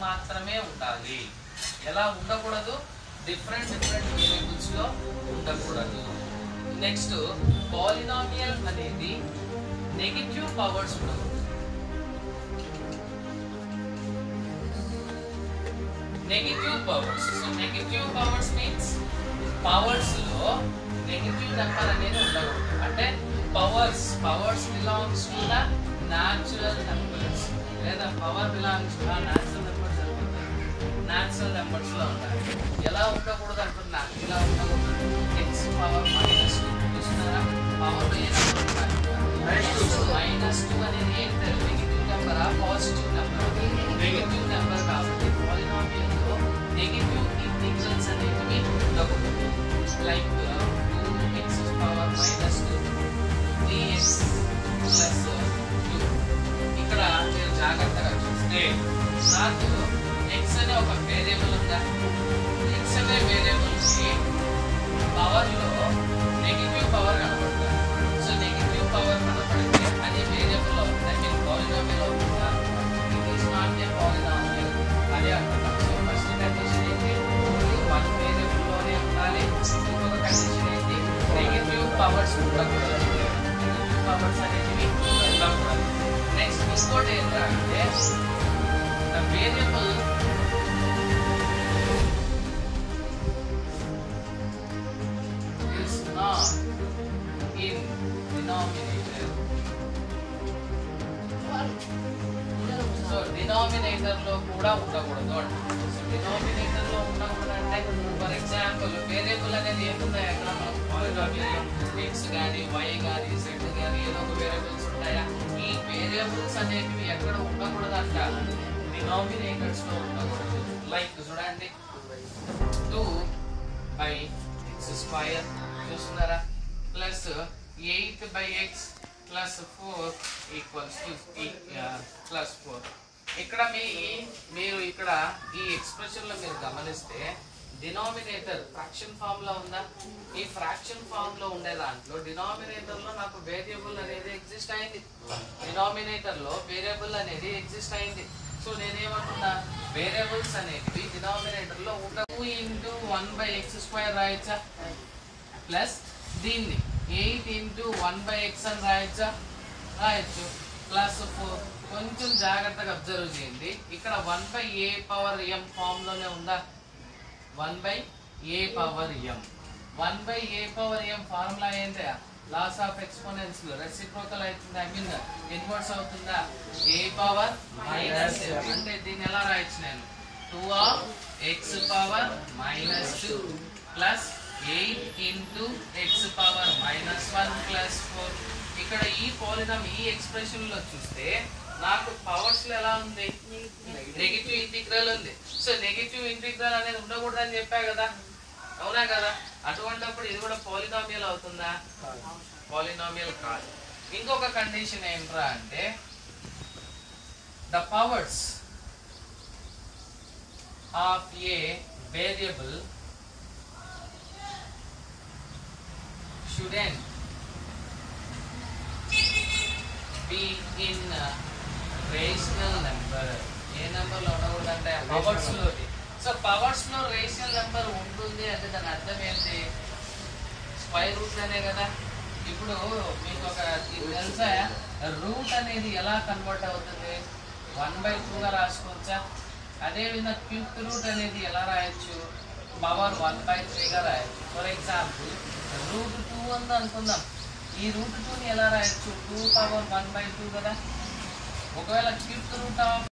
మాత్రమే ఉండాలి. ఎలా ఉండకూడదు? డిఫరెంట్ వేరియబుల్స్ లో ఉండకూడదు. నెక్స్ట్ పాలినామియల్ అనేది నెగటివ్ పవర్స్ ఉండకూడదు. Negative powers. So negative powers means powers లో నెగటివ్ నెంబర్ అనేది ఉండకూడదు. అంటే powers belongs to the natural numbers, లేదా power belongs to the natural numbers అనుకుంటారు. న్యాచురల్ నెంబర్స్ లో ఉంటాయి. ఎలా ఉండకూడదు అంటున్నా, ఇలా ఉండకూడదు. ఎక్స్ పవర్ మైనస్ 2 చూస్తున్నారా? పవర్ లో ఏ నెంబర్ ఉంటాయి? -2 అనేది ఏంటి? Negative number, positive number? Negative number కాబట్టి పాలినామియల్ లో నెగటివ్ ఇంటిగ్రల్స్ అనేవి ఉండకూడదు. Like 2x power -2 3x plus 2. ఇక్కడ మీరు జాగ్రత్తగా చూస్తే నాకు x అనే ఒక వేరియబుల్ ఉందా? x అనే వేరియబుల్ కి పవర్ లో నెగటివ్ పవర్ కనబడుతుంది. సో నెగటివ్ పవర్ కనబడితే అది వేరియబుల్ అవుతుంది. ఐ మీన్ పాలినామియల్ అవుతుందా? It is not a polynomial. అదే అంటున్నాం. సో ఫస్ట్ కండిషన్ ఏంటి? ఓన్లీ వన్ వేరియబుల్ లోనే ఉండాలి. ఇంకొక కండిషన్ ఏంటి? నెగటివ్ పవర్స్ ఉండకూడదు. నెగటివ్ పవర్స్ అనేవి ఉండకూడదు. నెక్స్ట్ ఇంకోటి ఏంటంటే the variable is not in denominator. So denominator లో కూడా ఉండకూడదు. సో డినామినేటర్ లో ఉండకూడదు అంటే ఫర్ ఎగ్జాంపుల్ వేరియబుల్ అనేది ఏమున్నాయి అక్కడ? మనం పాలినామియల్ ఎక్స్ కానీ వై కానీ జెడ్ కానీ ఏదో ఒక వేరియబుల్స్ ఉంటాయా? ఈ వేరియబుల్స్ అనేవి ఎక్కడ ఉండకూడదు అంట? డినామినేటర్స్ లో ఉండకూడదు. లైక్ చూడండి 2/x² చూస్తున్నారా? Plus 8/x plus 4 equals to plus 4. ఇక్కడ మీరు ఇక్కడ ఈ ఎక్స్ప్రెషన్ లో మీరు గమనిస్తే డినామినేటర్ ఫ్రాక్షన్ ఫామ్ లో ఉందా? ఈ ఫ్రాక్షన్ ఫామ్ లో ఉండే దాంట్లో డినామినేటర్ లో నాకు వేరియబుల్ అనేది ఎగ్జిస్ట్ అయింది. డినామినేటర్ లో వేరియబుల్ అనేది ఎగ్జిస్ట్ అయింది. సో నేనేమంటున్నా, వేరియబుల్స్ అనేవి డినామినేటర్ లో ఉండ 2 × 1/x² రాయొచ్చా? ప్లస్ దీన్ని 8 × 1/x అని రాయొచ్చా? రాయొచ్చు. ప్లస్ 4. కొంచెం జాగ్రత్తగా అబ్జర్వ్ చేయండి. ఇక్కడ 1/a⁴m ఫామ్ లోనే ఉందా? 1/a⁴m. 1/a⁴m ఫార్ములా ఏంటి? లాస్ ఆఫ్ ఎక్స్పోనెన్స్ లో రెసిప్రోకల్ అవుతుందా? ఐ మీన్ ఇన్వర్స్ అవుతుందా? a⁻−m. అంటే దీన్ని ఎలా రాయొచ్చు నేను? 2x⁻−2 plus 8 × x⁻−1 plus 4. ఇక్కడ ఈ పాలినామ్ ఈ ఎక్స్ప్రెషన్ లో చూస్తే నాకు పవర్స్ లో ఎలా ఉంది? నెగటివ్ ఇంటిగ్రల్ ఉంది. సో నెగటివ్ ఇంటిగ్రల్ అనేది ఉండకూడదని చెప్పా కదా, అవునా కదా? అటువంటిప్పుడు ఇది కూడా పాలినామియల్ అవుతుందా? పాలినామియల్ కాదు. ఇంకొక కండిషన్ ఏంట్రా అంటే the powers of A variable shouldn't be in rational number. A number లో ఉండకూడదంటే పవర్స్ లో. సో పవర్స్ లో రేషనల్ నెంబర్ ఉంటుంది అంటే దాని అర్థం ఏంటి? స్క్వేర్ రూట్ అనే కదా. ఇప్పుడు మీకు ఒక తెలుసా, రూట్ అనేది ఎలా కన్వర్ట్ అవుతుంది? 1/2 గా రాసుకోవచ్చా? అదేవిధంగా క్యూబ్ రూట్ అనేది ఎలా రాయొచ్చు? పవర్ 1/3 గా రాయొచ్చు. ఫర్ ఎగ్జాంపుల్ √2 ఉంది అనుకుందాం. ఈ √2 ని ఎలా రాయొచ్చు? 2 పవర్ 1/2 కదా. ఒకవేళ క్యూబ్ రూట్ ఆఫ్